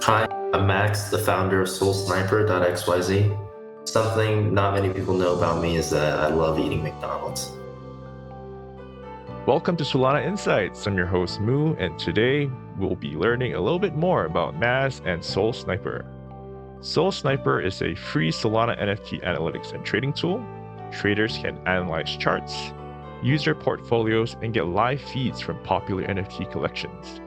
Hi, I'm Max, the founder of SoulSniper.xyz. Something not many people know about me is that I love eating McDonald's. Welcome to Solana Insights. I'm your host Moo, and today we'll be learning a little bit more about Maz and Soul Sniper. Soul Sniper is a free Solana NFT analytics and trading tool. Traders can analyze charts, use their portfolios, and get live feeds from popular NFT collections.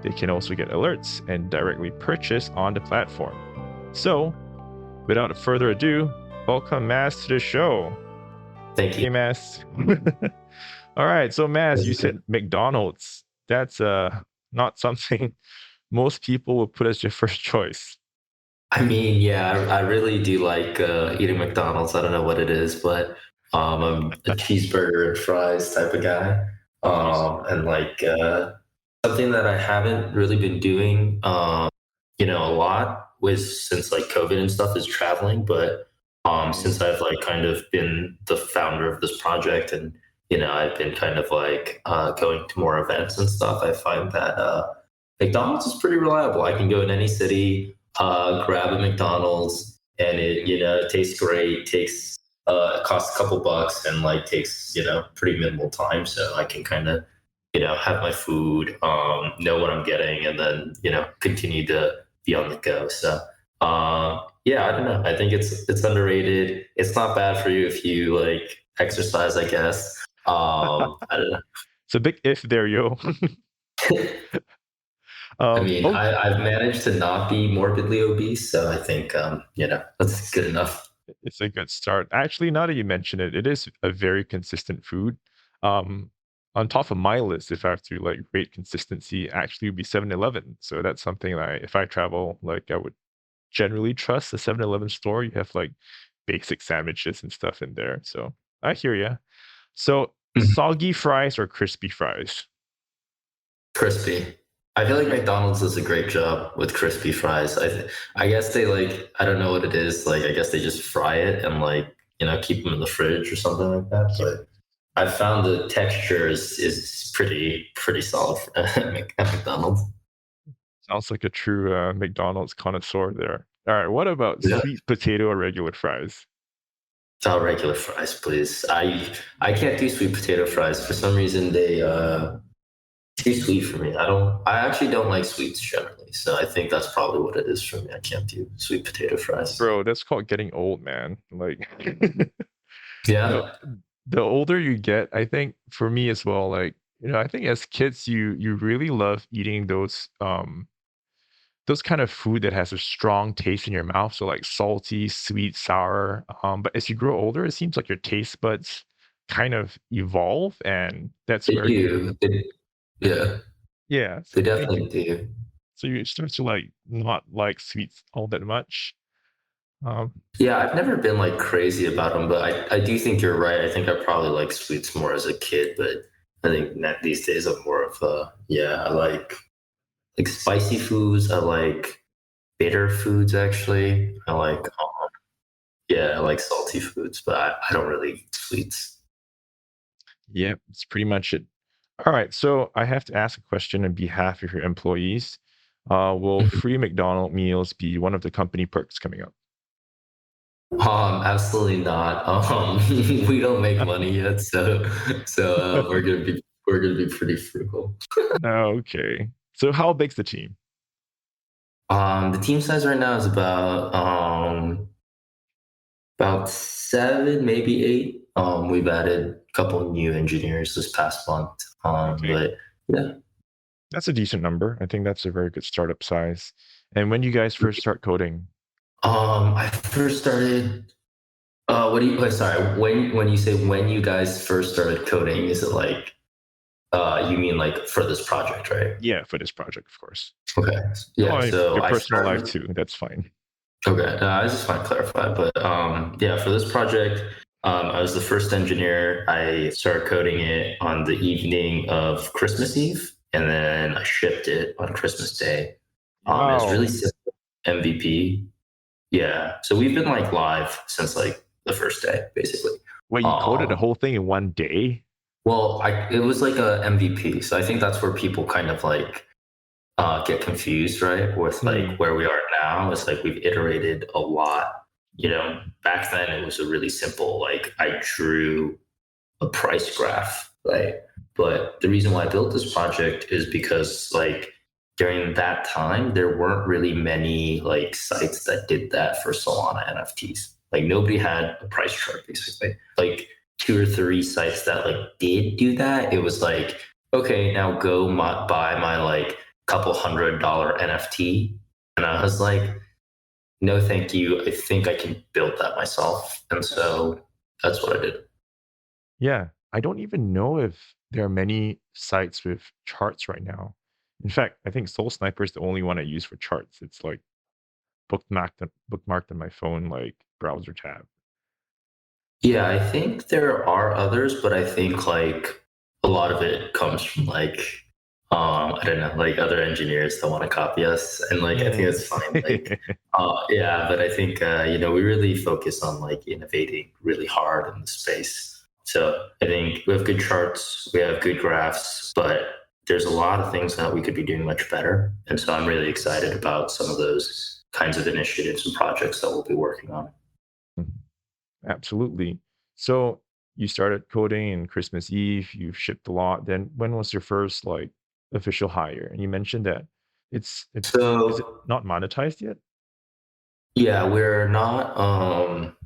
They can also get alerts and directly purchase on the platform. So, without further ado, welcome Maz to the show. Thank you. Hey Maz. All right, so Maz, you said McDonald's. That's not something most people would put as your first choice. I mean, yeah, I really do like eating McDonald's. I don't know what it is, but I'm a cheeseburger and fries type of guy. And like something that I haven't really been doing, a lot was since like COVID and stuff is traveling. But since I've like kind of been the founder of this project and I've been kind of like going to more events and stuff, I find that McDonald's is pretty reliable. I can go in any city, grab a McDonald's, and it tastes great. It costs a couple bucks and like takes pretty minimal time, so I can kind of have my food, know what I'm getting, and then continue to be on the go. So yeah, I don't know. I think it's underrated. It's not bad for you if you like exercise, I guess. I don't know. It's a big if there, yo. I mean, I've managed to not be morbidly obese, so I think that's good enough. It's a good start. Actually, now that you mention it, it is a very consistent food. Um, on top of my list, if I have to like rate consistency, actually would be 7-Eleven. So that's something that if I travel, like I would generally trust the 7-Eleven store. You have like basic sandwiches and stuff in there. So I hear you. So soggy fries or crispy fries? Crispy. I feel like McDonald's does a great job with crispy fries. I guess they like, I don't know what it is. Like I guess they just fry it and like keep them in the fridge or something like that. But I found the texture is pretty solid at McDonald's. Sounds like a true McDonald's connoisseur there. All right, what about Yeah. sweet potato or regular fries? Oh, regular fries, please. I can't do sweet potato fries for some reason. They too sweet for me. I actually don't like sweets generally, so I think that's probably what it is for me. I can't do sweet potato fries. Bro, that's called getting old, man. Like the Yeah. the older you get, I think for me as well, like, I think as kids you really love eating those kind of food that has a strong taste in your mouth. So like salty, sweet, sour. But as you grow older, it seems like your taste buds kind of evolve, and that's They where do. Yeah, yeah. they definitely do. So you start to like not like sweets all that much. Um, Yeah, I've never been like crazy about them, but I do think you're right. I think I probably like sweets more as a kid, but I think that these days I'm more of a yeah. I like spicy foods. I like bitter foods actually. I like salty foods, but I don't really eat sweets. yeah, it's pretty much it. All right, so I have to ask a question on behalf of your employees. Will free McDonald meals be one of the company perks coming up? Absolutely not. We don't make money yet, so we're gonna be pretty frugal. Okay. So how big's the team? The team size right now is about 7, maybe 8. We've added a couple new engineers this past month. Okay. But yeah. That's a decent number. I think that's a very good startup size. And when you guys first start coding? I first started. What do you? Sorry. When you say when you guys first started coding, is it like you mean like for this project, right? Yeah, for this project, of course. Okay. Yeah. Oh, So your I personal life started. too. That's fine. Okay, I just want to clarify, but yeah, for this project, I was the first engineer. I started coding it on the evening of Christmas Eve, and then I shipped it on Christmas Day. It was really Wow. simple MVP. Yeah, so we've been like live since like the first day, basically. Wait, you coded the Um, whole thing in one day? well, it was like a MVP, so I think that's where people kind of like get confused, right, with like Mm, where we are now. It's like we've iterated a lot. Back then it was a really simple, like I drew a price graph, right? But the reason why I built this project is because like during that time there weren't really many like sites that did that for Solana NFTs. Like nobody had a price chart basically. Like two or three sites that like did do that. It was like, okay, now go buy my like couple $100 NFT. And I was like, no, thank you. I think I can build that myself. And so that's what I did. yeah, I don't even know if there are many sites with charts right now. In fact, I think Soul Sniper is the only one I use for charts. It's like bookmarked on my phone, like browser tab. Yeah, I think there are others, but I think like a lot of it comes from like I don't know, like other engineers that want to copy us. And like I think Mm. it's fine. Like yeah, but I think we really focus on like innovating really hard in the space. So I think we have good charts, we have good graphs, but there's a lot of things that we could be doing much better. And so I'm really excited about some of those kinds of initiatives and projects that we'll be working on. Absolutely. So you started coding in Christmas Eve, you've shipped a lot. Then when was your first like official hire? And you mentioned that it's is it So not monetized yet? yeah, we're not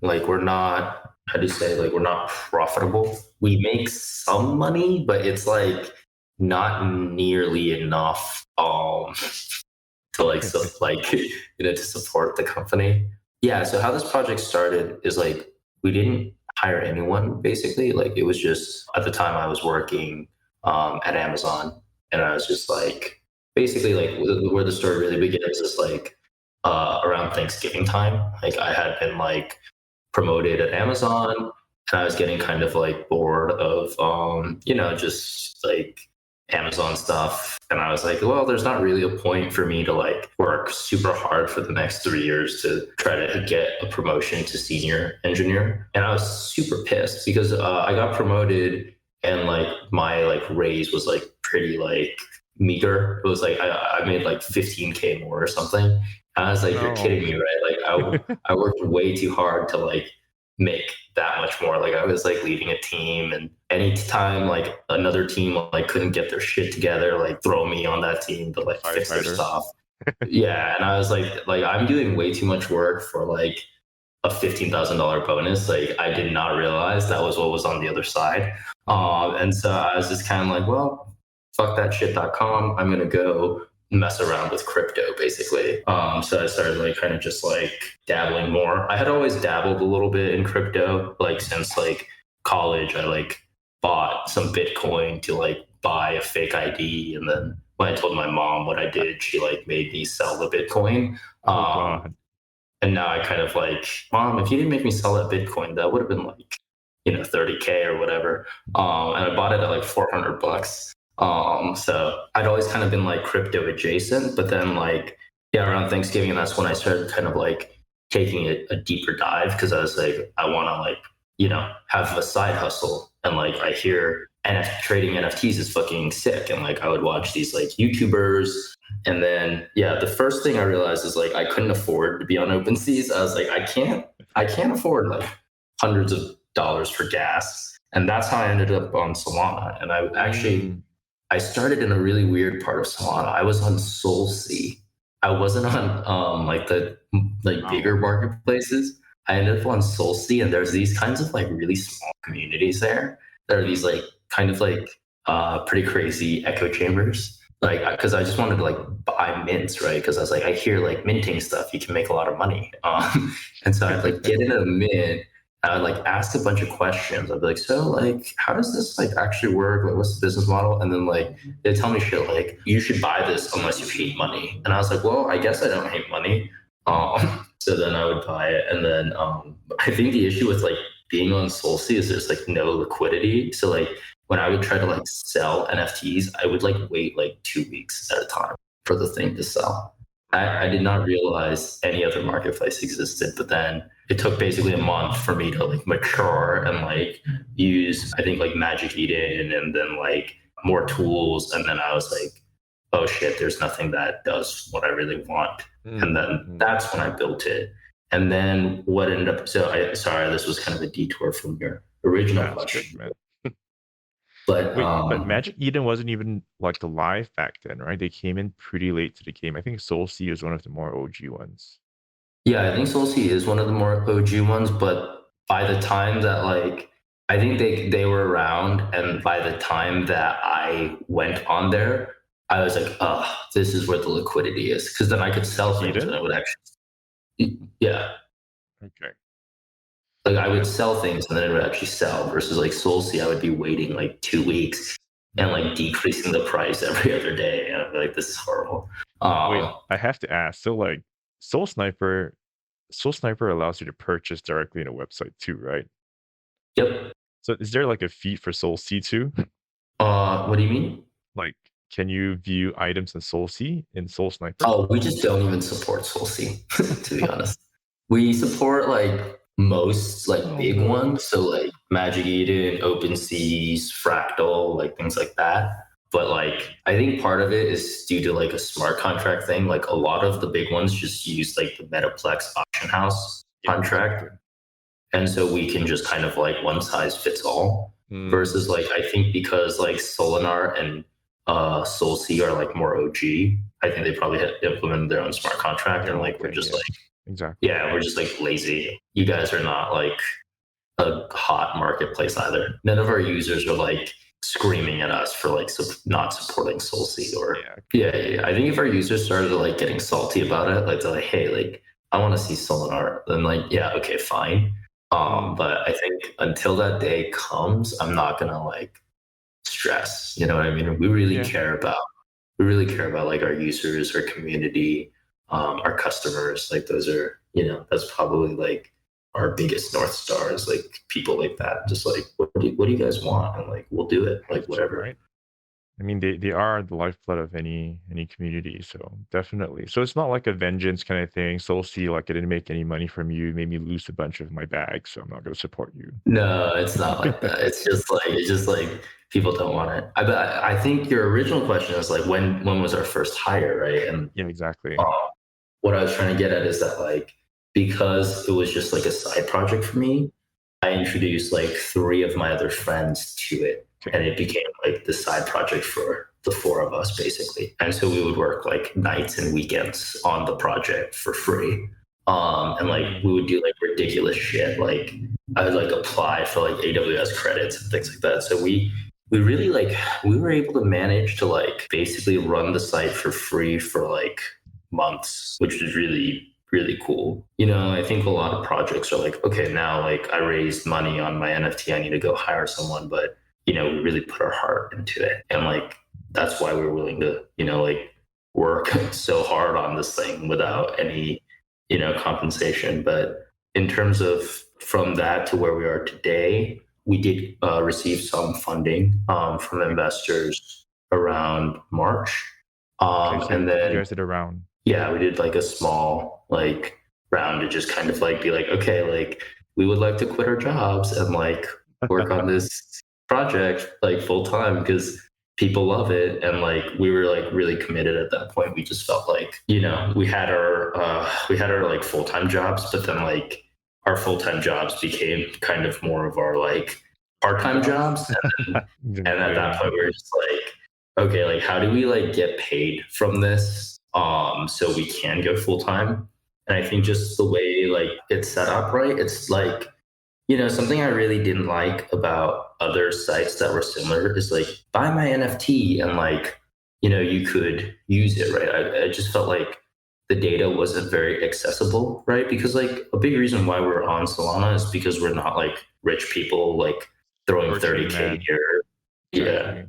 we're not, how do you say, like we're not profitable. We make some money, but it's like not nearly enough to like to support the company. Yeah, so how this project started is like we didn't hire anyone basically. Like it was just at the time I was working at Amazon, and I was just like basically like where the story really begins is like around Thanksgiving time. Like I had been like promoted at Amazon, and I was getting kind of like bored of just like Amazon stuff. And I was like, well, there's not really a point for me to like work super hard for the next 3 years to try to get a promotion to senior engineer. And I was super pissed because I got promoted, and like my like raise was like pretty like meager. It was like I made like 15K more or something. I was like, you're No. kidding me, right? Like I worked way too hard to like make that much more. Like I was like leading a team, and anytime like another team like couldn't get their shit together, like throw me on that team to A like fix their firefighter. stuff. Yeah, and I was like I'm doing way too much work for like a $15,000 bonus. Like I did not realize that was what was on the other side. Mm. And so I was just kind of like, well, fuck that shit.com. I'm gonna go mess around with crypto basically. So I started like kind of just like dabbling more. I had always dabbled a little bit in crypto, like since like college. I like bought some Bitcoin to like buy a fake ID, and then when I told my mom what I did, she like made me sell the Bitcoin. Oh Um, God. and now I kind of like, Mom, if you didn't make me sell that Bitcoin, that would have been like, 30K or whatever. And I bought it at like $400. So I'd always kind of been like crypto adjacent, but then like, yeah, around Thanksgiving, that's when I started kind of like taking a deeper dive, because I was like, I want to like, have a side hustle. And like, I hear trading NFTs is fucking sick. And like, I would watch these like YouTubers, and then, yeah, the first thing I realized is like I couldn't afford to be on OpenSeas. I was like, I can't afford like hundreds of dollars for gas, and that's how I ended up on Solana. And Mm. I started in a really weird part of Solana. I was on SolSea. I wasn't on like the like Wow. bigger marketplaces. I ended up on SolSea, and there's these kinds of like really small communities there. There are these like kind of like pretty crazy echo chambers. Like, because I just wanted to like buy mints, right? Because I was like, I hear like minting stuff, you can make a lot of money. And so I'd like get into a mint. I would like ask a bunch of questions. I'd be like, so like, how does this like actually work? Like, what's the business model? And then like they tell me shit like, you should buy this unless you hate money. And I was like, well, I guess I don't hate money. So then I would buy it. And then I think the issue with like being on SolSea is there's like no liquidity. So like when I would try to like sell NFTs, I would like wait like 2 weeks at a time for the thing to sell. I did not realize any other marketplace existed, but then it took basically a month for me to like mature and like use, I think, like Magic Eden, and then like more tools. And then I was like oh shit, there's nothing that does what I really want. And then that's when I built it. And then what ended up, sorry, this was kind of a detour from your original That's good, question. man. But Wait, but Magic Eden wasn't even like the live back then, right? They came in pretty late to the game. I think Soul Sea is one of the more OG ones. yeah, I think Soul Sea is one of the more OG ones, but by the time that like I think they were around, and by the time that I went on there, I was like, oh, this is where the liquidity is, because then I could sell things and Eden? it would actually, yeah, Okay. like I would Yeah. sell things and then it would actually sell. Versus like Soul Sea, I would be waiting like 2 weeks and like decreasing the price every other day, and I'd be like, this is horrible. Wait, I have to ask. So like Soul Sniper, Soul Sniper allows you to purchase directly in a website too, right? Yep. So is there like a feed for Soul Sea too? What do you mean? Like, can you view items in Soul Sea in Soul Sniper? Oh, we just don't even support Soul Sea, to be honest. We support like most like Oh big no. ones, so like Magic Eden, Open Seas, Fractal, like things like that. But like I think part of it is due to like a smart contract thing. Like a lot of the big ones just use like the Metaplex auction house Yeah, contract. exactly. And so we can just kind of like one size fits all. Versus like I think because like Solinar and Soul Sea are like more OG, I think they probably had implemented their own smart contract, Their and own like we're thing, just yeah. like, Exactly. yeah, we're just like lazy. You guys are not like a hot marketplace either. None of our users are like screaming at us for like not supporting Soul Sea or Yeah. yeah. I think if our users started like getting salty about it, like they're like, hey, like I want to see Solinar, then like yeah, okay, fine. But I think until that day comes, I'm not gonna like stress. You know what I mean? Yeah. We really care about like our users, our community, our customers. Like those are, that's probably like our biggest north stars. Like people like that, just like what do you guys want, and like we'll do it. Like Have to, whatever. right? I mean, they are the lifeblood of any community, so definitely. So it's not like a vengeance kind of thing. Soul Sea, like I didn't make any money from you, made me lose a bunch of my bags, so I'm not going to support you. No, it's not like that. It's just like people don't want it. I think your original question is like when was our first hire, right? And Yeah, exactly. um, what I was trying to get at is that like because it was just like a side project for me, I introduced like three of my other friends to it, Okay. and it became like the side project for the four of us basically. And so we would work like nights and weekends on the project for free. And like we would do like ridiculous shit. Like I would like apply for like AWS credits and things like that. So we really like we were able to manage to like basically run the site for free for like months, which was really cool. I think a lot of projects are like, okay, now like I raised money on my NFT, I need to go hire someone, but we really put our heart into it, and like that's why we're willing to like work so hard on this thing without any compensation. But in terms of from that to where we are today, we did receive some funding from investors around March, Okay, so and you then guys did a round. yeah, we did like a small like round to just kind of like be like, okay, like we would like to quit our jobs and like work on this project like full time because people love it. And like we were like really committed at that point. We just felt like, we had our like full-time jobs, but then like our full-time jobs became kind of more of our like part-time jobs. And at Exactly, that yeah. point we were just like, okay, like how do we like get paid from this so we can go full time? And I think just the way like it's set up, right? It's like, something I really didn't like about other sites that were similar is like buy my NFT and like, you could use it, right? I just felt like the data wasn't very accessible, right? Because like a big reason why we're on Solana is because we're not like rich people like throwing Working 30K man. here. Yeah. Exactly.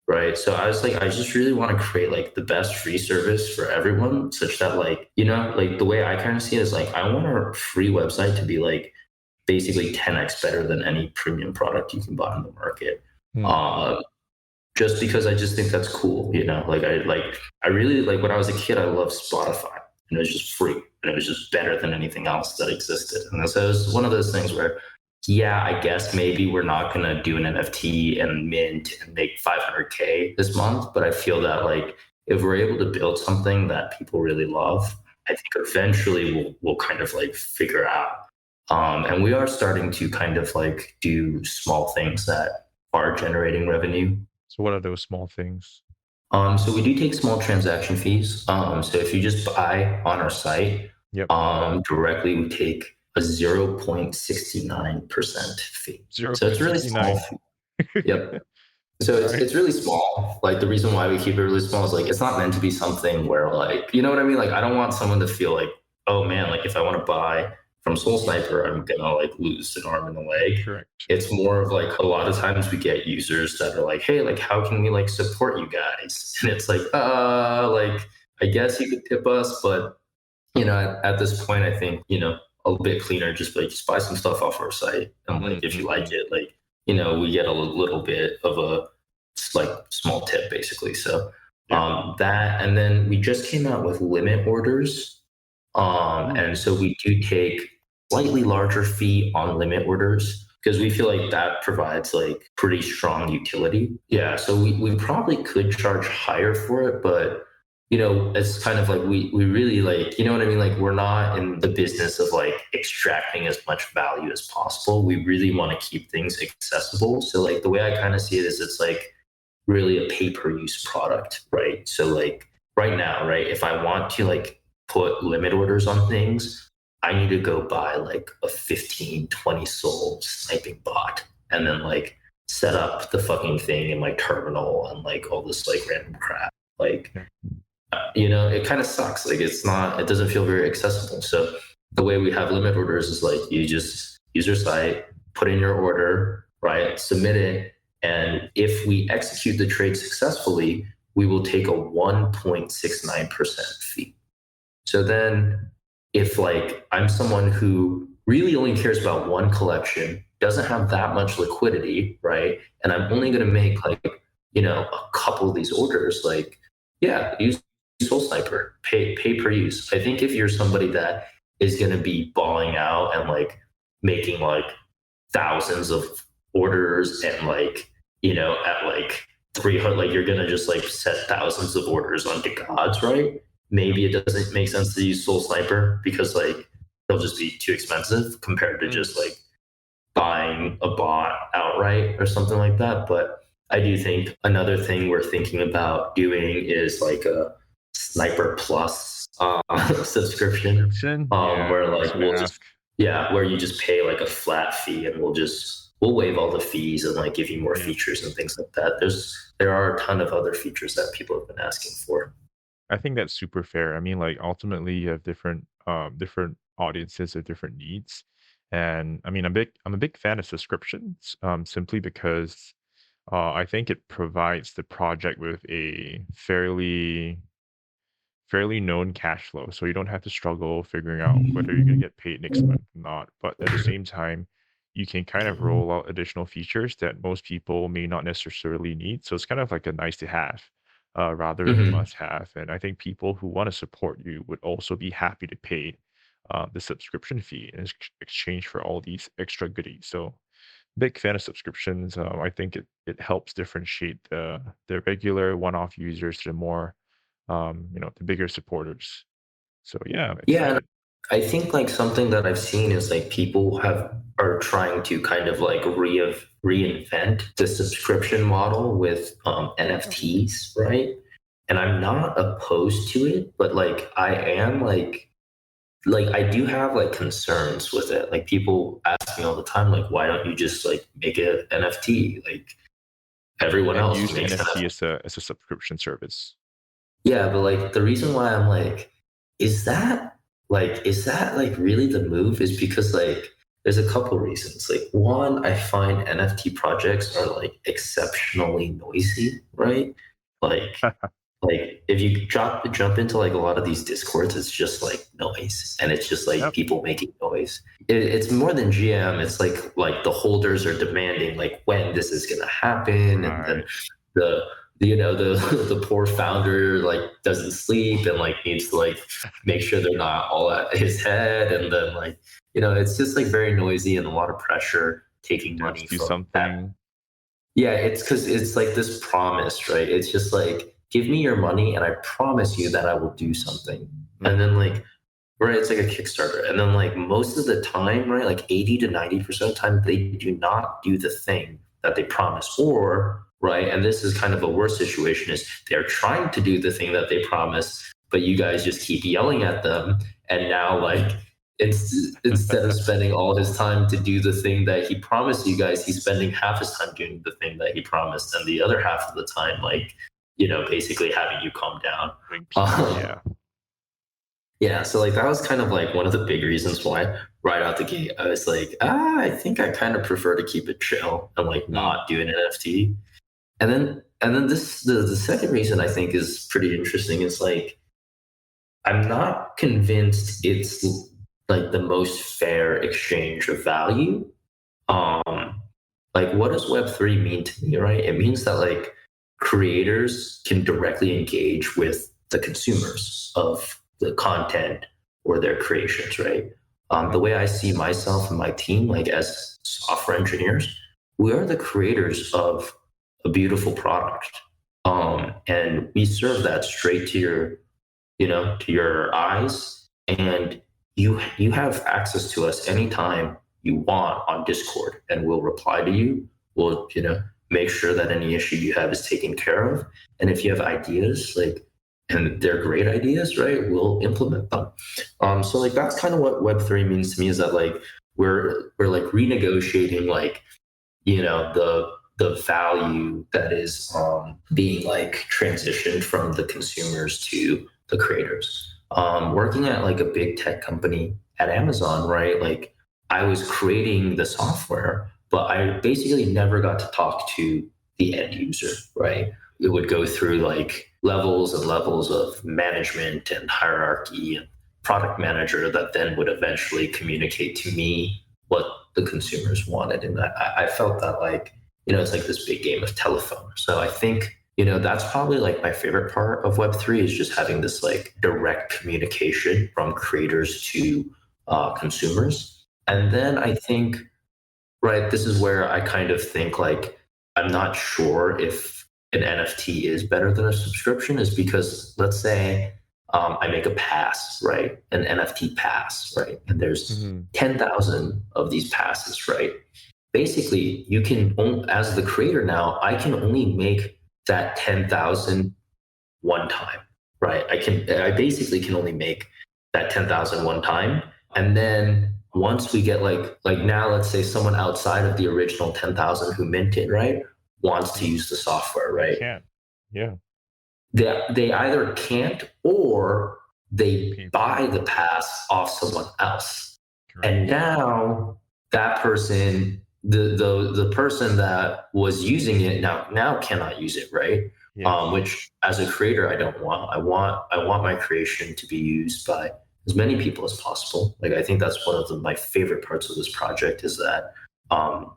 Right. So I was like, I just really want to create like the best free service for everyone, such that like, like the way I kind of see it is like, I want our free website to be like basically 10x better than any premium product you can buy on the market. Uh, just because I just think that's cool, I really like when I was a kid, I loved Spotify, and it was just free and it was just better than anything else that existed. And so it was one of those things where, yeah, I guess maybe we're not gonna do an NFT and mint and make 500K this month, but I feel that like if we're able to build something that people really love, I think eventually we'll kind of like figure out. And we are starting to kind of like do small things that are generating revenue. So what are those small things? So we do take small transaction fees. So if you just buy on our site, Yep. directly, we take a 0.69% fee. So it's really small. 0.69. Yep. So All right. it's really small. Like the reason why we keep it really small is like it's not meant to be something where like you know what I mean. Like I don't want someone to feel like, oh man, like if I want to buy from Soul Sniper, I'm gonna like lose an arm and a leg. Correct. It's more of like a lot of times we get users that are like, hey, like how can we like support you guys? And it's like I guess you could tip us, but at this point, I think a bit cleaner. Just buy some stuff off our site, and like if you like Mm-hmm. it, like we get a little bit of a like small tip, basically. So Yeah. that, and then we just came out with limit orders, and Ooh. so we do take slightly larger fee on limit orders because we feel like that provides like pretty strong utility. Yeah, so we probably could charge higher for it, but it's kind of like we really like, you know what I mean? Like we're not in the business of like extracting as much value as possible. We really want to keep things accessible. So like the way I kind of see it is it's like really a pay-per-use product, right? So like right now, right, if I want to like put limit orders on things, I need to go buy like a 15, 20 soul sniping bot and then like set up the fucking thing in my terminal and like all this like random crap. Like Yeah. it kind of sucks. Like it doesn't feel very accessible. So the way we have limit orders is like you just use your site, put in your order, right? Submit it. And if we execute the trade successfully, we will take a 1.69% fee. So then if like I'm someone who really only cares about one collection, doesn't have that much liquidity, right? And I'm only going to make like, a couple of these orders, like, yeah, use Soul Sniper, pay per use. I think if you're somebody that is going to be balling out and like making like thousands of orders and like, at like 300, like you're going to just like set thousands of orders onto gods, right? Yep. Maybe it doesn't make sense to use Soul Sniper because like they'll just be too expensive compared to Mm. just like buying a bot outright or something like that. But I do think another thing we're thinking about doing is like a Sniper Plus subscription, Subscription? Yeah, where I was like gonna we'll just ask. yeah, where you just pay like a flat fee and we'll waive all the fees and like give you more Yeah. features and things like that. There are a ton of other features that people have been asking for. I think that's super fair. I mean, like ultimately you have different audiences with different needs. And I mean I'm a big fan of subscriptions, simply because I think it provides the project with a fairly known cash flow. So you don't have to struggle figuring out whether you're going to get paid next month or not. But at the same time, you can kind of roll out additional features that most people may not necessarily need. So it's kind of like a nice to have, rather than a Mhm. must have. And I think people who want to support you would also be happy to pay the subscription fee in exchange for all these extra goodies. So big fan of subscriptions. I think it helps differentiate the regular one-off users to the more the bigger supporters. So yeah, I'm Yeah, and excited. I think like something that I've seen is like people are trying to kind of like reinvent the subscription model with NFTs, right? And I'm not opposed to it, but like I am like I do have like concerns with it. Like people ask me all the time, like, why don't you just like make it NFT? Like everyone And else use makes NFT NFT. as a subscription service. Yeah, but like the reason why I'm like, is that is that like really the move? Is because like there's a couple reasons. Like one, I find NFT projects are like exceptionally noisy, right? Like like if you jump into like a lot of these discords, it's just like noise and it's just like Yep. people making noise. It's more than GM. It's like the holders are demanding like when this is gonna happen, and then Right. the the the poor founder like doesn't sleep and like needs to like make sure they're not all at his head, and then like it's just like very noisy and a lot of pressure taking Devs money do from that. something. Yeah, it's because it's like this promise, right? It's just like give me your money and I promise you that I will do something. And Mm. then like, right, it's like a Kickstarter. And then like most of the time, right, like 80 to 90% of the time, they do not do the thing that they promise. Or, right, and this is kind of a worse situation, is they're trying to do the thing that they promise, but you guys just keep yelling at them. And now like instead of spending all his time to do the thing that he promised you guys, he's spending half his time doing the thing that he promised, and the other half of the time, like, basically having you calm down. Doing PR, Um, yeah. yeah, so like that was kind of like one of the big reasons why right out the gate I was like, I think I kind of prefer to keep it chill and like Mm. not do an NFT. And then the second reason I think is pretty interesting is like I'm not convinced it's like the most fair exchange of value. um like what does web3 mean to me, right? It means that like creators can directly engage with the consumers of the content or their creations, right? The Mm. way I see myself and my team, like as software engineers, we are the creators of a beautiful product. And we serve that straight to your eyes, and you have access to us anytime you want on Discord, and we'll reply to you. We'll make sure that any issue you have is taken care of, and if you have ideas, like, and they're great ideas, right, we'll implement them. So like that's kind of what Web3 means to me, is that like we're like renegotiating, like, the value that is being like transitioned from the consumers to the creators. Working at like a big tech company at Amazon, right? Like I was creating the software, but I basically never got to talk to the end user, right? It would go through like levels and levels of management and hierarchy and product manager that then would eventually communicate to me what the consumers wanted. And I felt that like, it's like this big game of telephone. So I think, that's probably like my favorite part of Web3, is just having this like direct communication from creators to consumers. And Mm. then I think, right, this is where I kind of think like, I'm not sure if an NFT is better than a subscription, is because let's say I make a pass, right? An NFT pass, right? And there's Mhm. 10,000 of these passes, right? Basically, as the creator now, I can only make that 10,000 one time, right? I basically can only make that 10,000 one time. And then once we get like now, let's say someone outside of the original 10,000 who minted, right, wants to Mm. use the software, They right? can't. Yeah. They either can't, or they Pay for it. buy the pass off someone else. Correct. And now that person, the person that was using it now cannot use it, right? Yes. Which as a creator I don't want. I want my creation to be used by as many people as possible. Like I think that's one of my favorite parts of this project, is that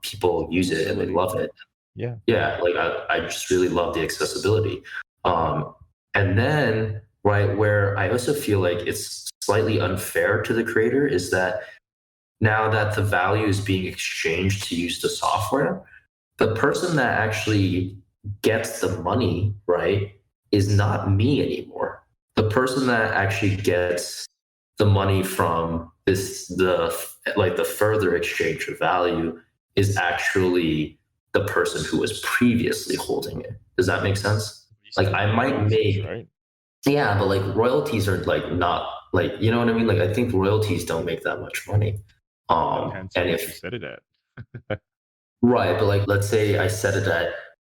people use it and they Accessibility. love it. Yeah. Yeah, like I just really love the accessibility. Um, and then, right, where I also feel like it's slightly unfair to the creator is that now that the value is being exchanged to use the software, the person that actually gets the money, right, is not me anymore. The person that actually gets the money from the further exchange of value is actually the person who was previously holding it. Does that make sense? You Like still I get might royalties, make, right? yeah, but like royalties are like not, like, you know what I mean? Like I think royalties don't make that much money. Depends on And what you if set it at. Right, but like let's say I set it at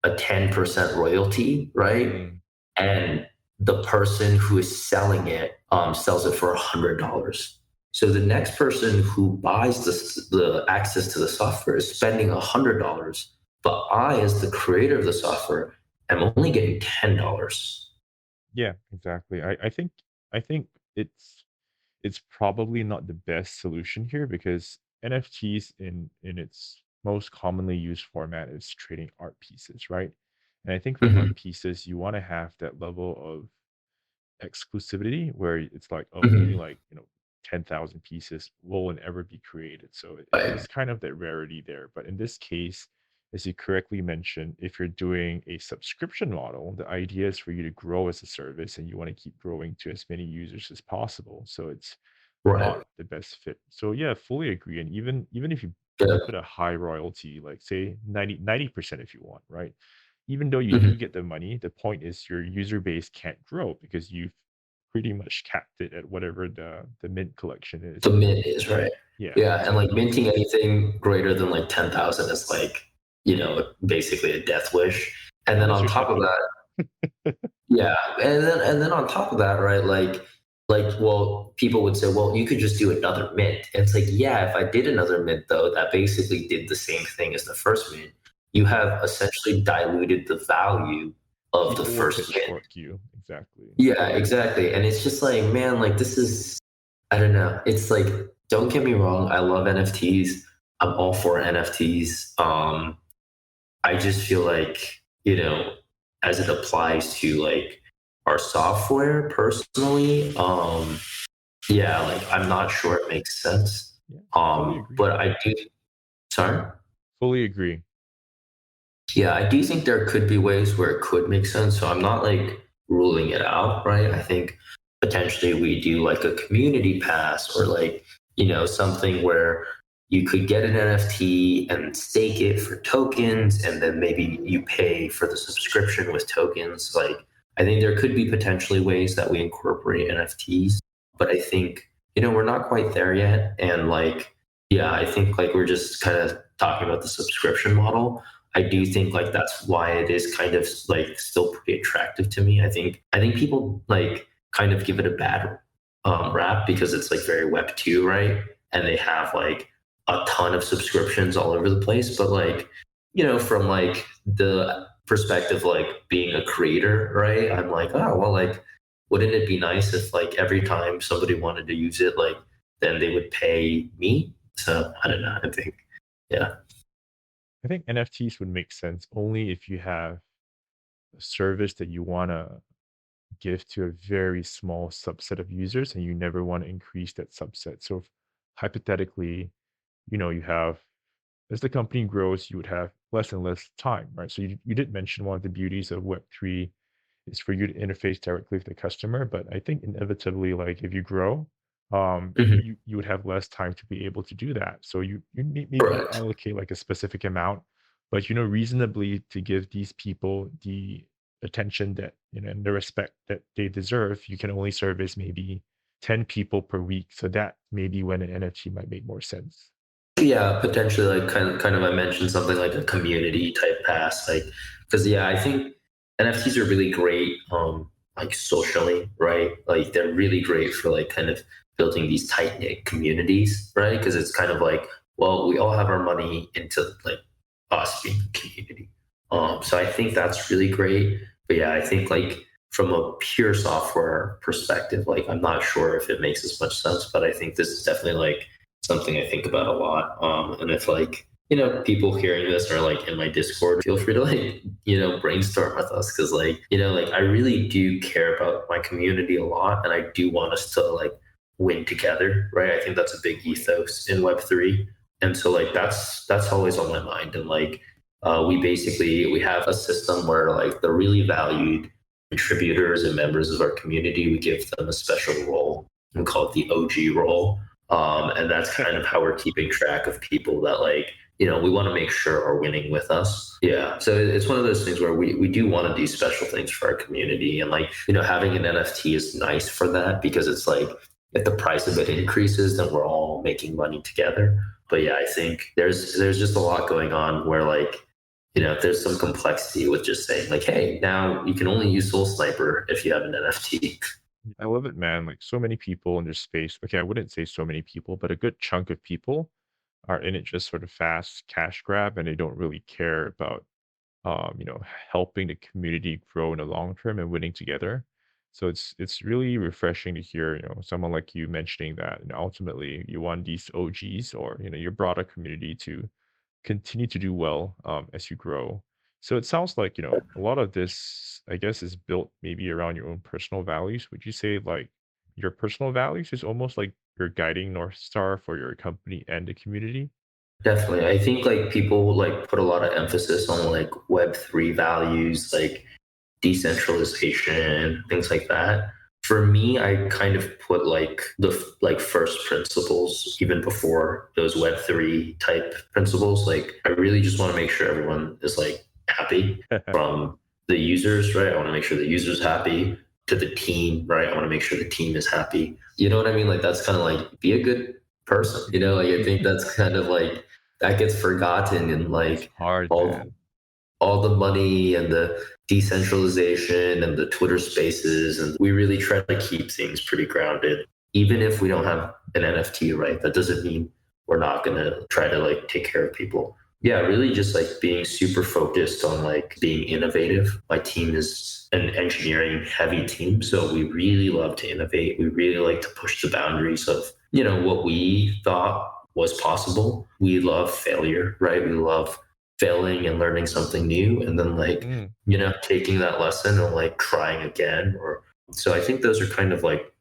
a 10% royalty, right? Mm. And the person who is selling it sells it for $100. So the next person who buys the access to the software is spending $100, but I, as the creator of the software, am only getting $10. Yeah, exactly. I think it's probably not the best solution here because NFTs in its most commonly used format is trading art pieces, right? And I think for Hmm. art pieces, you want to have that level of exclusivity where it's like, oh, only Hmm. like, 10,000 pieces will and ever be created. So there's Right. kind of that rarity there. But in this case, as you correctly mentioned, if you're doing a subscription model, the idea is for you to grow as a service and you want to keep growing to as many users as possible. So it's not Right. the best fit. So yeah, fully agree. And even if you Yeah. put a high royalty, like say 90% if you want, right? Even though you do Mhm. get the money, the point is your user base can't grow because you've pretty much capped it at whatever the mint collection is. The mint is right. Yeah, Yeah, and like exactly. minting anything greater than like 10,000 is like, basically a death wish. And then Unless on you're top of Sheffield. that, yeah, and then on top of that, right? Well, people would say, well, you could just do another mint. And it's like, yeah, if I did another mint though, that basically did the same thing as the first mint. You have essentially diluted the value of the People will first mint. pitchfork you. Exactly. Yeah, exactly. And it's just like, man, like this is, I don't know. It's like, don't get me wrong, I love NFTs. I'm all for NFTs. I just feel like, as it applies to like our software personally, yeah, like I'm not sure it makes sense. Yeah, fully agree. But I do, sorry? Fully agree. Yeah, I do think there could be ways where it could make sense. So I'm not like ruling it out, right? I think potentially we do like a community pass or like, something where you could get an NFT and stake it for tokens and then maybe you pay for the subscription with tokens. Like I think there could be potentially ways that we incorporate NFTs, but I think, we're not quite there yet. And like, yeah, I think like we're just kind of talking about the subscription model. I Yeah. do think like that's why it is kind of like still pretty attractive to me. I think people like kind of give it a bad rap because it's like very Web 2, right? And they have like a ton of subscriptions all over the place. But like, from like the perspective like being a creator, right? I'm like, oh well, like wouldn't it be nice if like every time somebody wanted to use it, like then they would pay me? So I don't know. I think yeah. I think NFTs would make sense only if you have a service that you want to give to a very small subset of users and you never want to increase that subset. So if, hypothetically, you have as the company grows, you would have less and less time, right? So you did mention one of the beauties of Web3 is for you to interface directly with the customer. But I think inevitably, like if you grow, Mhm. you would have less time to be able to do that. So maybe Correct. allocate like a specific amount, but reasonably to give these people the attention that and the respect that they deserve. You can only service maybe 10 people per week. So that maybe when an NFT might make more sense. Yeah, potentially like kind of I mentioned something like a community type pass, like because yeah, I think NFTs are really great like socially, right? Like they're really great for like kind of building these tight knit communities, right? Because it's kind of like, well, we all have our money into like us being a community. So I think that's really great. But yeah, I think like from a pure software perspective, like I'm not sure if it makes as much sense, but I think this is definitely like something I think about a lot. And if like, people hearing this are like in my Discord, feel free to like, brainstorm with us. Cause like, like I really do care about my community a lot and I do want us to like win together. Right. I think that's a big ethos in Web3. And so like that's always on my mind. And like we have a system where like the really valued contributors and members of our community, we give them a special role. We call it the OG role, and that's kind of how we're keeping track of people that like, we want to make sure are winning with us. Yeah. So it's one of those things where we do want to do special things for our community. And like, having an NFT is nice for that because it's like if the price of it increases, then we're all making money together. But yeah, I think there's just a lot going on where like, there's some complexity with just saying like, hey, now you can only use Soul Sniper if you have an NFT. I love it, man. Like so many people in this space. Okay, I wouldn't say so many people, but a good chunk of people are in it just sort of fast cash grab, and they don't really care about helping the community grow in the long term and winning together. So it's really refreshing to hear, someone like you mentioning that, and ultimately you want these OGs or your broader community to continue to do well as you grow. So it sounds like, a lot of this, I guess, is built maybe around your own personal values. Would you say like your personal values is almost like your guiding North Star for your company and the community? Definitely. I think like people like put a lot of emphasis on like Web3 values, like decentralization, things like that. For me, I kind of put like the like first principles even before those Web3 type principles. Like I really just want to make sure everyone is like happy from the users, right? I want to make sure the users happy to the team, right? I want to make sure the team is happy. You know what I mean? Like that's kind of like be a good person, you know? Like I think that's kind of like that gets forgotten in It's like hard, all man. all the money and the decentralization and the Twitter spaces. And we really try to keep things pretty grounded. Even if we don't have an NFT, right? That doesn't mean we're not going to try to like take care of people. Yeah, really just like being super focused on like being innovative. My team is an engineering heavy team. So we really love to innovate. We really like to push the boundaries of, what we thought was possible. We love failure, right? We love failing and learning something new and then like Mm, taking that lesson and like trying again. Or so I think those are kind of like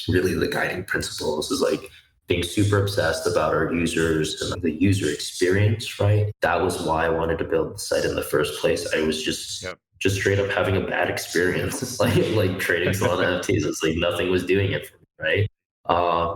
really the guiding principles, is like being super obsessed about our users and the user experience, right? That was why I wanted to build the site in the first place. I was just yep. just straight up having a bad experience. It's like trading Solana NFTs. It's like nothing was doing it for me, right?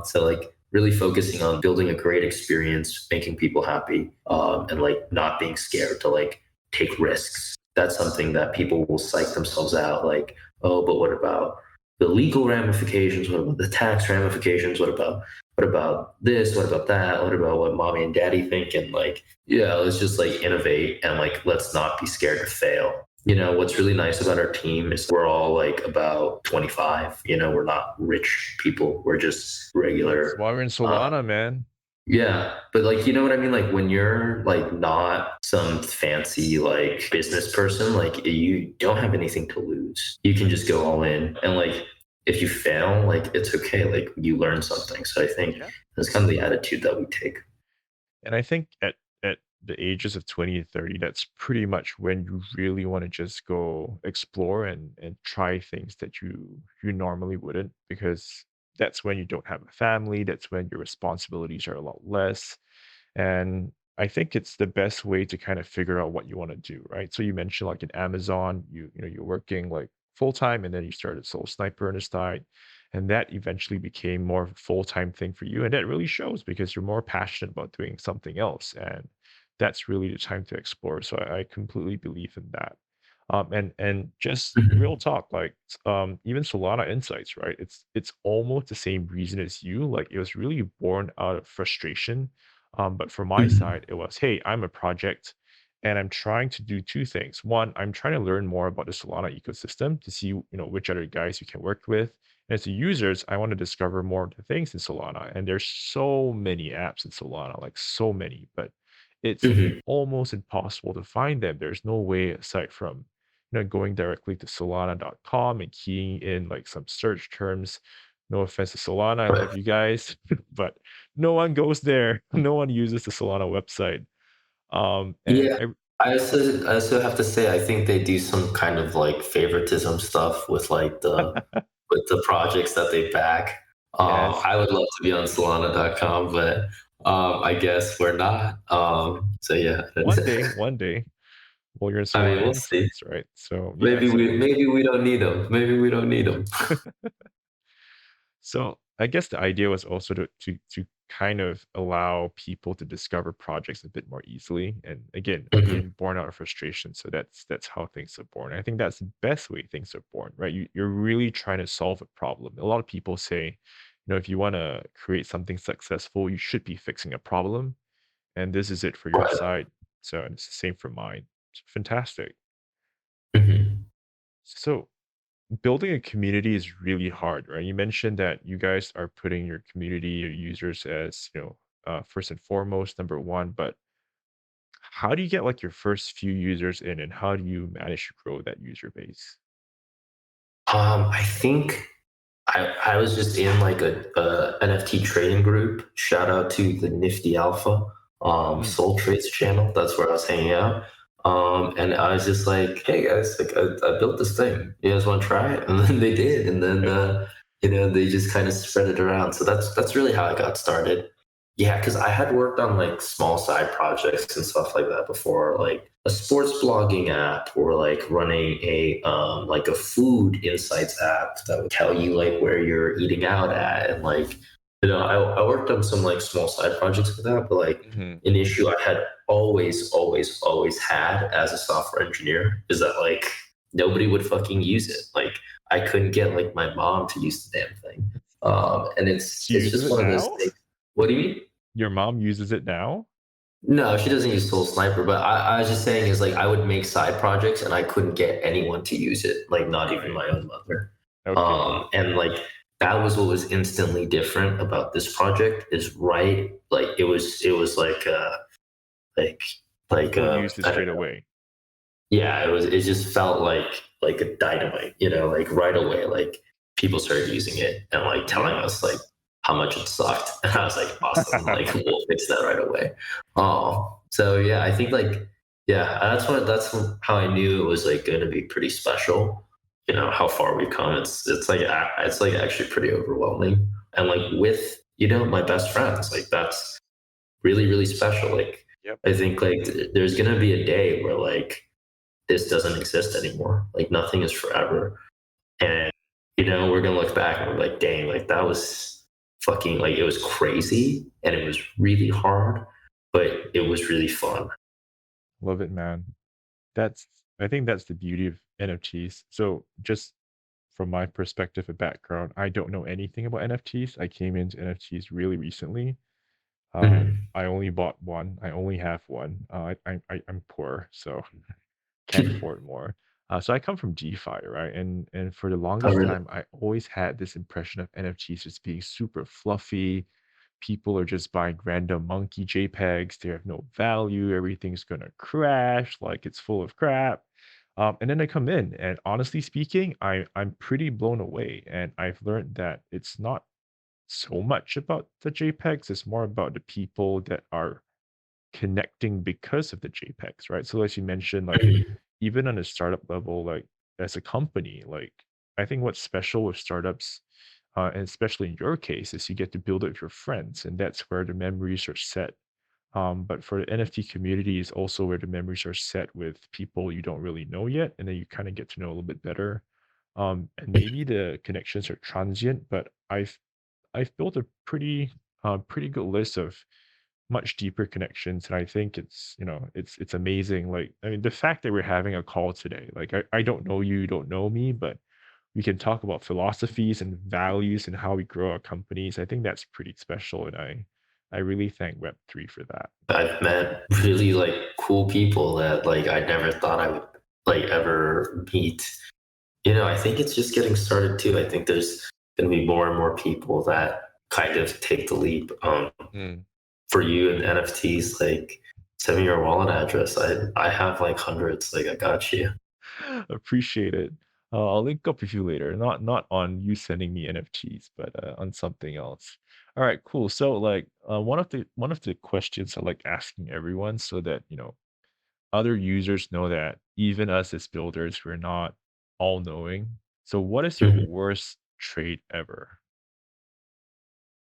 So like really focusing on building a great experience, making people happy, and like not being scared to like take risks. That's something that people will psych themselves out. Like, oh, but what about the legal ramifications? What about the tax ramifications? What about this? What about that? What about what mommy and daddy think? And like, yeah, let's just like innovate and like let's not be scared to fail. What's really nice about our team is we're all like about 25. We're not rich people. We're just That's regular. why we're in Solana, man. Yeah, but like you know what I mean? Like when you're like not some fancy like business person, like you don't have anything to lose. You can just go all in. And like if you fail, like it's okay. Like you learn something. So I think Yeah. that's kind of the attitude that we take. And I think at the ages of 20 and 30, that's pretty much when you really want to just go explore and try things that you normally wouldn't, because that's when you don't have a family, that's when your responsibilities are a lot less. And I think it's the best way to kind of figure out what you want to do, right? So you mentioned like in Amazon, you're working like full time and then you started Soul Sniper on the side. And that eventually became more of a full-time thing for you. And that really shows because you're more passionate about doing something else. And that's really the time to explore. So I completely believe in that. And just real Mhm. talk, like even Solana Insights, right? It's almost the same reason as you. Like it was really born out of frustration, but for my Mhm. side, it was, hey, I'm a project and I'm trying to do two things. One, I'm trying to learn more about the Solana ecosystem to see, which other guys you can work with. And as a users, I want to discover more of the things in Solana. And there's so many apps in Solana, like so many, but it's Mhm. almost impossible to find them. There's no way aside from, going directly to solana.com and keying in like some search terms. No offense to Solana, I love Right. you guys, but no one goes there. No one uses the Solana website. And Yeah, I also have to say I think they do some kind of like favoritism stuff with like the projects that they back. yes, I would love to be on Solana.com, but I guess we're not. So yeah, one day, well, you're in I mean, Solana we'll see. Insights, right? So yeah, Maybe we so maybe we don't need them. Maybe we don't need them. So I guess the idea was also to kind of allow people to discover projects a bit more easily. And again, born out of frustration. So that's how things are born. I think that's the best way things are born, right? You're really trying to solve a problem. A lot of people say, if you want to create something successful, you should be fixing a problem. And this is it for your Right. side. So it's the same for mine. It's fantastic. Mhm. So building a community is really hard, right? You mentioned that you guys are putting your community, your users as, first and foremost, number one, but how do you get like your first few users in and how do you manage to grow that user base? I think I was just in like a NFT trading group. Shout out to the Nifty Alpha, Mm, Soul Trades channel. That's where I was hanging out. And I was just like, hey guys, like I built this thing. You guys want to try it? And then they did. And then they just kind of spread it around. So that's really how I got started. Yeah, because I had worked on like small side projects and stuff like that before, like a sports blogging app or like running a food insights app that would tell you like where you're eating out at and like I worked on some like small side projects with that, but like Hmm. an issue I had always had as a software engineer is that like nobody would fucking use it. Like I couldn't get like my mom to use the damn thing. And She it's uses just it one of those now? things. What do you mean? Your mom uses it now? No, she doesn't use Soul Sniper, but I was just saying is like I would make side projects and I couldn't get anyone to use it, like not even Right. my own mother. Okay. And like that was what was instantly different about this project is right, like it was like People used it I don't straight know. away. Yeah, it just felt like a dynamite, like right away, like people started using it and like telling us like Yes. how much it sucked. And I was like, awesome, like we'll fix that right away. So yeah, I think like yeah, that's how I knew it was like going to be pretty special. How far we've come. It's like actually pretty overwhelming. And like with my best friends, like that's really really special. Like Yep. I think like there's gonna be a day where like this doesn't exist anymore. Like nothing is forever. And we're gonna look back and we're like, dang, like that was fucking like it was crazy and it was really hard, but it was really fun. Love it, man. That's I think that's the beauty of NFTs. So just from my perspective and background, I don't know anything about NFTs. I came into NFTs really recently. Mhm. I only bought one. I only have one. I'm poor, so can't afford more. So I come from DeFi, right? And for the Oh, longest really? time, I always had this impression of NFTs just being super fluffy. People are just buying random monkey JPEGs. They have no value. Everything's gonna crash, like it's full of crap. And then I come in, and honestly speaking, I'm pretty blown away. And I've learned that it's not so much about the JPEGs. It's more about the people that are connecting because of the JPEGs, right? So as you mentioned, like Mhm. even on a startup level, like as a company, like I think what's special with startups, and especially in your case, is you get to build it with your friends, and that's where the memories are set. But for the NFT community is also where the memories are set with people you don't really know yet, and then you kind of get to know a little bit better. And maybe the connections are transient, but I've built a pretty good list of much deeper connections, and I think it's amazing. Like, I mean, the fact that we're having a call today, like I don't know you, you don't know me, but we can talk about philosophies and values and how we grow our companies. I think that's pretty special, and I really thank Web3 for that. I've met really like cool people that like I never thought I would like ever meet. I think it's just getting started too. I think there's going to be more and more people that kind of take the leap. Mm. For you and NFTs, like send me your wallet address. I have like hundreds. Like I got you. Appreciate it. I'll link up with you later. Not on you sending me NFTs, but on something else. All right, cool. So like one of the questions I like asking everyone so that other users know that even us as builders, we're not all knowing. So what is your Mhm. worst trade ever?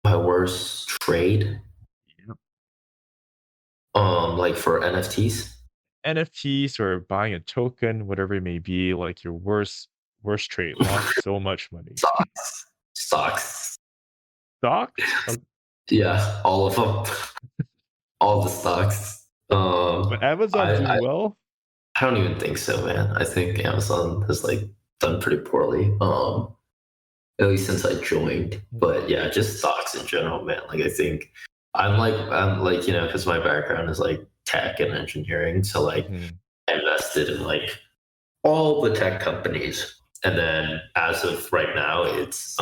My worst trade, Yep. like for NFTs, NFTs or buying a token, whatever it may be, like your worst trade, lost so much money. stocks, stocks. Stocks? Yeah, all of them, all the stocks. But Amazon's I doing well. I don't even think so, man. I think Amazon has like done pretty poorly. At least since I joined. But yeah, just stocks in general, man. Like I think I'm like because my background is like tech and engineering, so like Mhm. I invested in like all the tech companies. And then as of right now, it's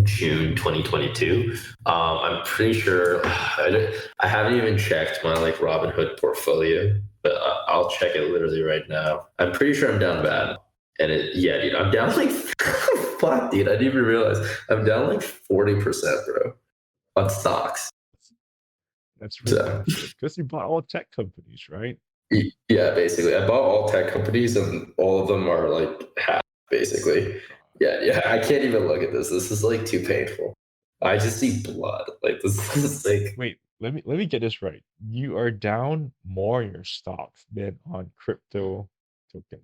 June 2022. I'm pretty sure I haven't even checked my like Robinhood portfolio, but I'll check it literally right now. I'm pretty sure I'm down bad. And yeah, dude, I'm down like, fuck, dude, I didn't even realize I'm down like 40%, bro, on stocks. That's really So, massive because you bought all tech companies, right? yeah, basically, I bought all tech companies, and all of them are like half, basically. God. Yeah, yeah. I can't even look at this. This is like too painful. I just see blood. Like this is like Wait, let me get this right. You are down more in your stocks than on crypto tokens.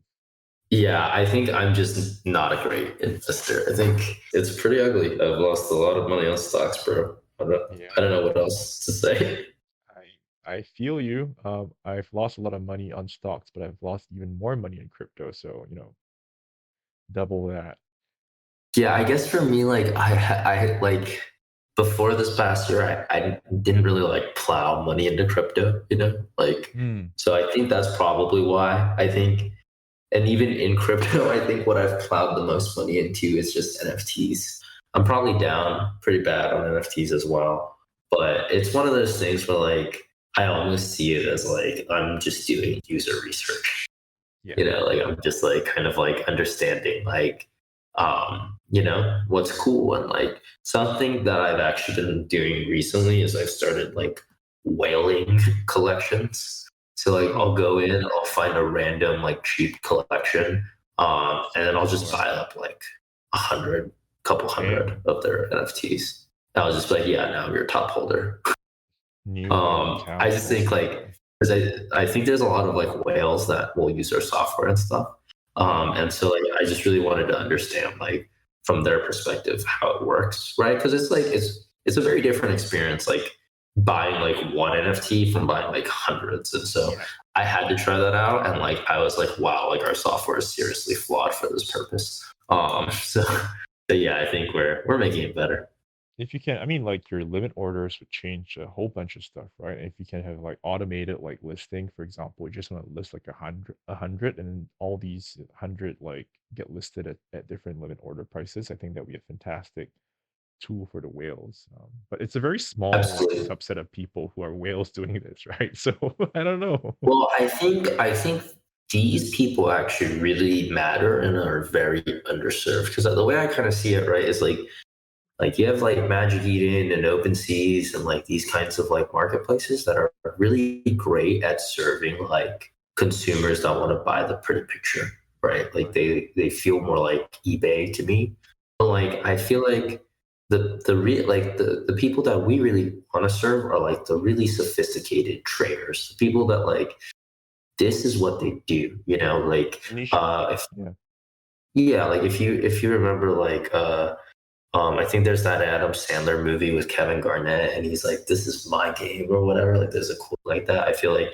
yeah, I think I'm just not a great investor. I think it's pretty ugly. I've lost a lot of money on stocks, bro. Yeah, I don't know what else to say. I feel you. I've lost a lot of money on stocks, but I've lost even more money in crypto. So, double that. Yeah, I guess for me, like I like before this past year, I didn't really like plow money into crypto, like Hmm. so I think that's probably why. I think, and even in crypto, I think what I've plowed the most money into is just NFTs. I'm probably down pretty bad on NFTs as well, but it's one of those things where like I almost see it as like I'm just doing user research. Yeah. Like I'm just like kind of like understanding like what's cool. And like something that I've actually been doing recently is I've started like whaling collections. So like Hmm. I'll go in, I'll find a random like cheap collection, and then I'll just Sure. buy up like 100, couple hundred Damn. of their NFTs. And I'll just be like, yeah, now I'm your top holder. New whale in I town, just Soul think like, Sniper. because I think there's a lot of like whales that will use our software and stuff. Hmm. And so like I just really wanted to understand like from their perspective how it works, right? Because it's like it's a very different experience, like buying like one NFT from buying like hundreds. And so Yeah. I had to try that out, and like I was like, wow, like our software is seriously flawed for this purpose. So yeah, I think we're making it better. If you can, I mean, like your limit orders would change a whole bunch of stuff, right? If you can have like automated like listing, for example, you just want to list like a hundred, and then all these 100 like get listed at different limit order prices. I think that would be a fantastic tool for the whales. But it's a very small like Absolutely. subset of people who are whales doing this, right? So I don't know. Well, I think these people actually really matter and are very underserved, because the way I kind of see it, right, is like you have like Magic Eden and Open Seas and like these kinds of like marketplaces that are really great at serving like consumers that want to buy the pretty picture, right? Like Right. they feel more like eBay to me. But like I feel like the people that we really want to serve are like the really sophisticated traders, the people that like this is what they do, like Niche market. if Yeah. yeah, like if you remember like I think there's that Adam Sandler movie with Kevin Garnett, and he's like, "This is my game" or whatever. Like, there's a quote like that. I feel like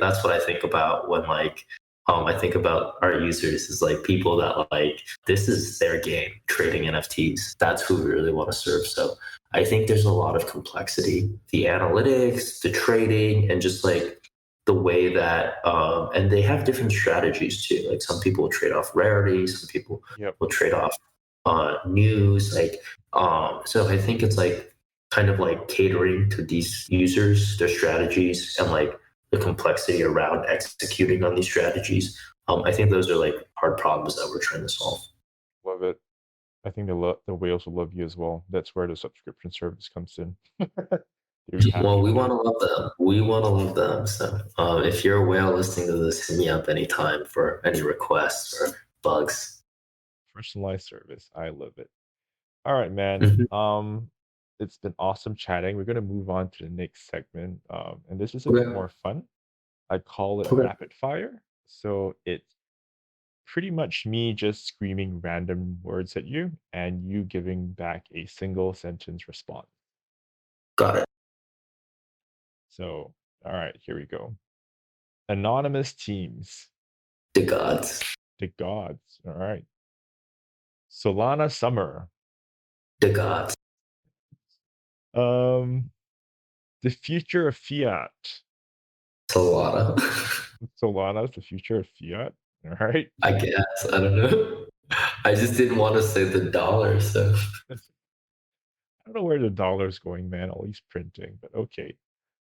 that's what I think about when like I think about our users is like people that like this is their game, trading NFTs. That's who we really want to serve. So I think there's a lot of complexity, the analytics, the trading, and just like the way that and they have different strategies too. Like some people trade off rarity, some people Yep. will trade off news, like so I think it's like kind of like catering to these users, their strategies, and like the complexity around executing on these strategies. I think those are like hard problems that we're trying to solve. Love it. I think the whales will love you as well. That's where the subscription service comes in. They'll be Well, happy we with want it. to love them. We want to love them. So if you're a whale listening to this, hit me up anytime for any requests or bugs. Personalized service. I love it. All right, man. Mhm. It's been awesome chatting. We're gonna move on to the next segment. And this is a bit Okay. more fun. I call it Okay. rapid fire. So it's pretty much me just screaming random words at you and you giving back a single sentence response. Got it. So, all right, here we go. Anonymous teams, The gods. the gods. All right. Solana summer. The gods. Um, the future of fiat. It's a lot of. Solana is the future of fiat. All right. I guess. I don't know. I just didn't want to say the dollar, so I don't know where the dollar's going, man. All these printing, but okay.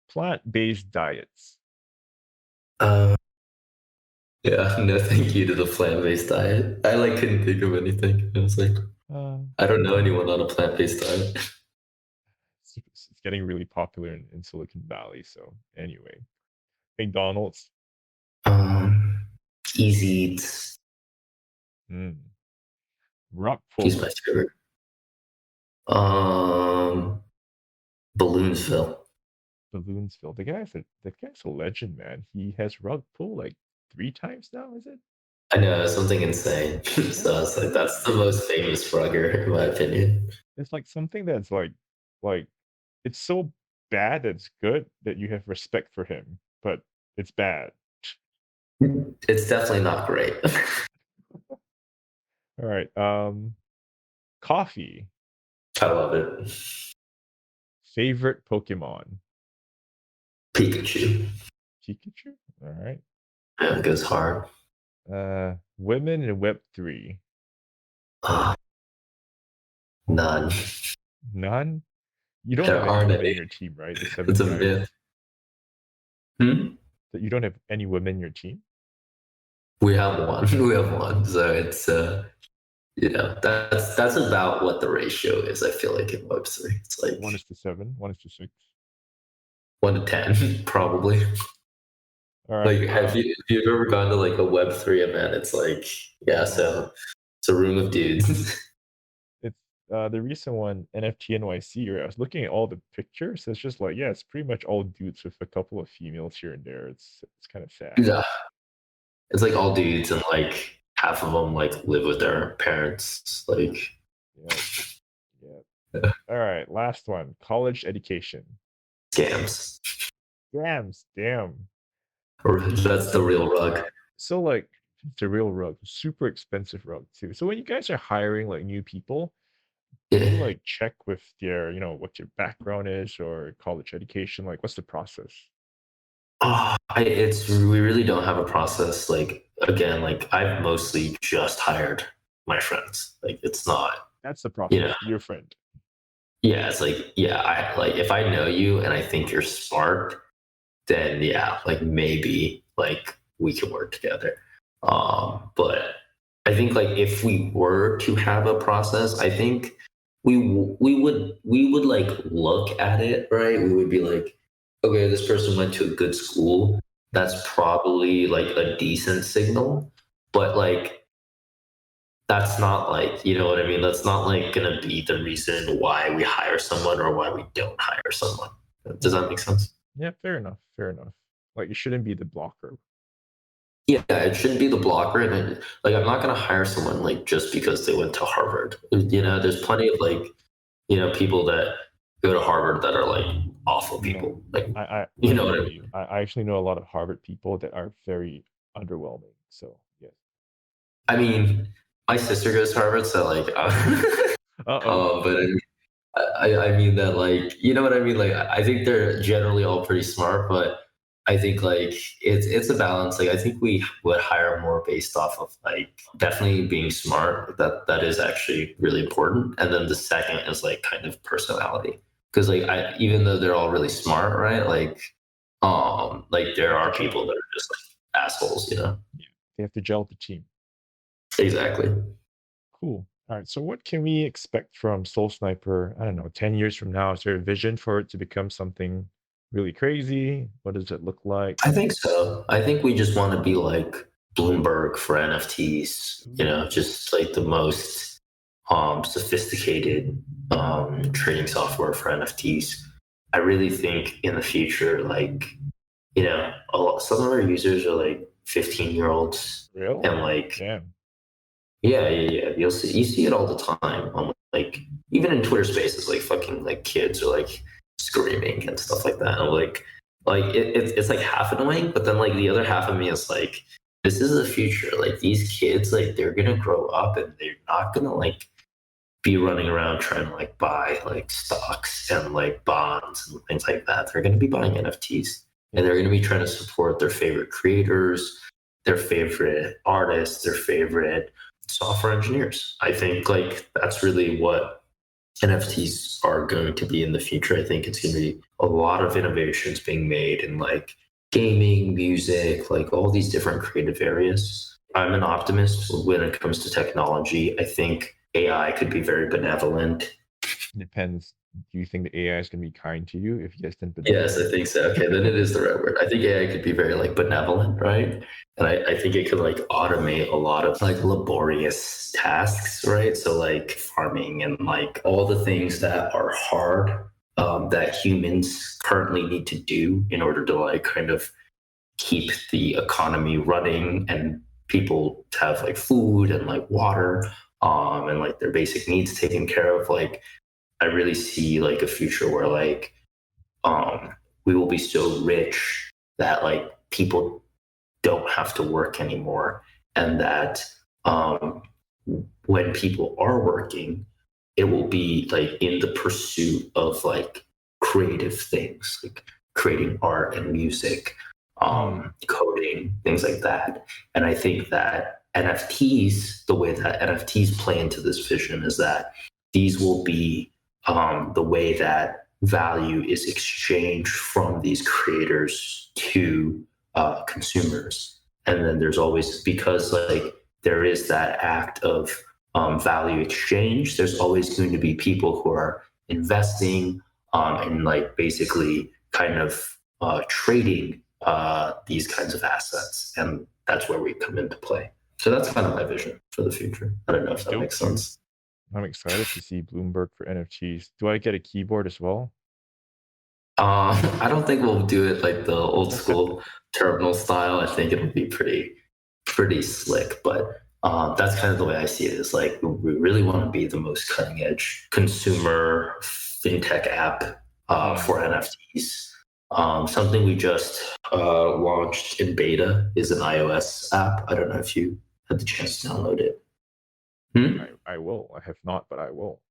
Plant-based diets. uh, yeah, no thank you to the plant-based diet. I like couldn't think of anything. I was like, Uh, I don't know anyone on a plant-based diet. it's getting really popular in Silicon Valley. So anyway, McDonald's. Um, Easy Eats. Mm. Rock He's pool. my favorite. Balloonsville. Balloonsville. The guy's a legend, man. He has rug pull like 3 times now, is it? I know, something insane. That's So it's like that's the crazy. most famous rugger in my opinion. It's like something that's like it's so bad that it's good that you have respect for him, but it's bad. It's definitely not great. All right. Coffee. I love it. Favorite Pokemon. Pikachu. Pikachu. All right. Yeah, it goes hard. Women in Web3. None. None. You don't There have any aren't women in any. your team, right? The It's seven a guys. myth. Hmm? That you don't have any women in your team. We have one. We have one. So it's that's about what the ratio is. I feel like in Web3, it's like 1:7. 1:6. 1 to 10, probably. All Like, right. if you've ever gone to like a Web3 event, it's like, yeah, Oh, so it's a room of dudes. it's the recent one, NFT NYC. Right? I was looking at all the pictures. It's just like, yeah, it's pretty much all dudes with a couple of females here and there. It's kind of sad. Yeah, it's like all dudes, and like half of them like live with their parents. Like, Yeah. Yeah. All right. Last one. College education. scams. Scams. Damn. Or that's the real rug. So like it's a real rug, super expensive rug too. So when you guys are hiring like new people, do you Yeah. like check with their, what your background is or college education? Like what's the process? We really don't have a process. Like, again, like I've mostly just hired my friends. Like, it's not, That's the you know, process. Your friend. yeah, it's like, yeah, I like if I know you and I think you're smart, then yeah, like maybe like we can work together. But I think like if we were to have a process, I think we would like look at it, right? We would be like, okay, this person went to a good school. That's probably like a decent signal, but like that's not like, you know what I mean? That's not like gonna be the reason why we hire someone or why we don't hire someone. Does that Okay. make sense? Yeah, fair enough. Fair enough. Like it shouldn't be the blocker. Yeah, it shouldn't be the blocker. And like, I'm not going to hire someone like just because they went to Harvard. There's plenty of like, people that go to Harvard that are like awful No, people. Like, I you know what I feel mean? you. I actually know a lot of Harvard people that are very underwhelming. So yes. I mean, my sister goes to Harvard, so like, Uh-oh. but I mean that like, you know what I mean? Like, I think they're generally all pretty smart, but I think like it's a balance. Like, I think we would hire more based off of like definitely being smart. That is actually really important. And then the second is like kind of personality. Because like I even though they're all really smart, right? Like They there have to are gel. people that are just like assholes. Yeah. They have to gel with the team. Exactly. Cool. All right. So what can we expect from Soul Sniper? I don't know, 10 years from now? Is there a vision for it to become something really crazy? What does it look like? I think so. I think we just want to be like Bloomberg for NFTs, Ooh, just like the most sophisticated trading software for NFTs. I really think in the future, like, some of our users are like 15-year-olds real? and like, Damn. yeah, yeah, yeah. You see it all the time on like even in Twitter Spaces, like fucking like kids are like screaming and stuff like that. And I'm like it's like half annoying, but then like the other half of me is like, this is the future. Like these kids, like they're gonna grow up and they're not gonna like be running around trying to like buy like stocks and like bonds and things like that. They're gonna be buying NFTs and they're Yes. gonna be trying to support their favorite creators, their favorite artists, their favorite software engineers. I think like that's really what NFTs are going to be in the future. I think it's going to be a lot of innovations being made in like gaming, music, like all these different creative areas. I'm an optimist when it comes to technology. I think AI could be very benevolent. Depends. Do you think the AI is going to be kind to you if yes, then Yes, benevolent? I think so. Okay, then it is the right word. I think AI could be very like benevolent, right? And I think it could like automate a lot of like laborious tasks, right? So like farming and like all the things that are hard that humans currently need to do in order to like kind of keep the economy running and people to have like food and like water, and like their basic needs taken care of. Like I really see like a future where like we will be so rich that like people don't have to work anymore, and that um, when people are working, it will be like in the pursuit of like creative things, like creating art and music, coding, things like that. And I think that NFTs, the way that NFTs play into this vision is that these will be the way that value is exchanged from these creators to consumers. And then there's always, because like there is that act of value exchange, there's always going to be people who are investing and like basically kind of trading these kinds of assets. And that's where we come into play. So that's kind of my vision for the future. I don't know if that makes sense. I'm excited to see Bloomberg for NFTs. Do I get a keyboard as well? I don't think we'll do it like the old school terminal style. I think it'll be pretty slick, but that's kind of the way I see it. Is like we really want to be the most cutting edge consumer fintech app for NFTs. Something we just launched in beta is an iOS app. I don't know if you had the chance to download it. I will. I have not, but I will.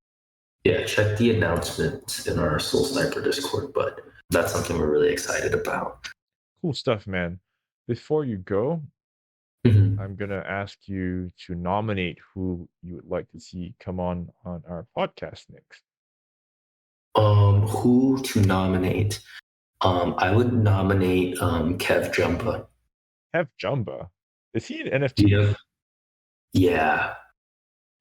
Yeah, check the announcement in our Soul Sniper Discord, but that's something we're really excited about. Cool stuff, man. Before you go, Mhm. I'm gonna ask you to nominate who you would like to see come on our podcast next. Who to nominate? I would nominate Kev Jumba. Kev Jumba. Is he an NFT? Yeah. Yeah.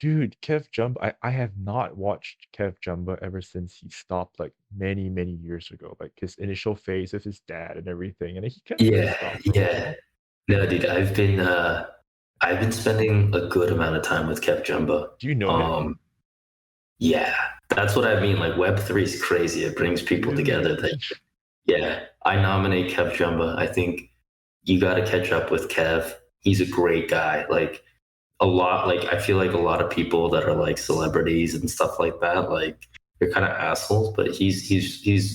Dude, Kev Jumba. I have not watched Kev Jumba ever since he stopped like many, many years ago. Like his initial phase with his dad and everything. And he kind of like Yeah. stopped for a Yeah. while. No, dude, I've been spending a good amount of time with Kev Jumba. Do you know him? Yeah. That's what I mean. Like Web3 is crazy. It brings people together. Really? Yeah. I nominate Kev Jumba. I think you got to catch up with Kev. He's a great guy. Like I feel like a lot of people that are like celebrities and stuff like that, like they're kind of assholes, but he's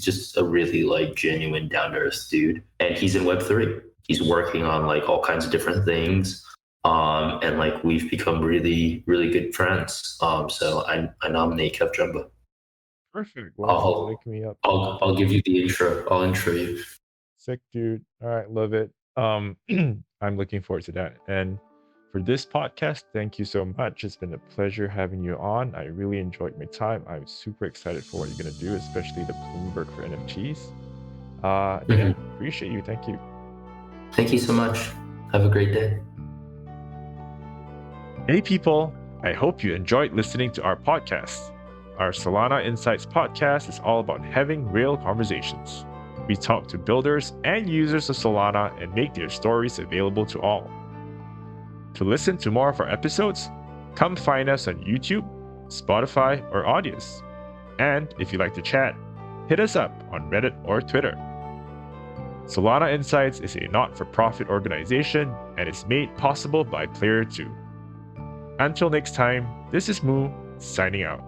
just a really like genuine down to earth dude. And he's in Web3. He's working on like all kinds of different things. And like we've become really, really good friends. So I nominate Kev Jumba. Perfect. Well, I'll, link me up. I'll give you the intro. I'll intro you. Sick, dude. All right, love it. I'm looking forward to that. And for this podcast, thank you so much. It's been a pleasure having you on. I really enjoyed my time. I'm super excited for what you're gonna do, especially the Bloomberg for NFTs. Yeah, appreciate you. Thank you. Thank you so much. Have a great day. Hey, people. I hope you enjoyed listening to our podcast. Our Solana Insights podcast is all about having real conversations. We talk to builders and users of Solana and make their stories available to all. To listen to more of our episodes, come find us on YouTube, Spotify, or Audius. And if you like to chat, hit us up on Reddit or Twitter. Solana Insights is a not-for-profit organization and is made possible by Player 2. Until next time, this is Moo, signing out.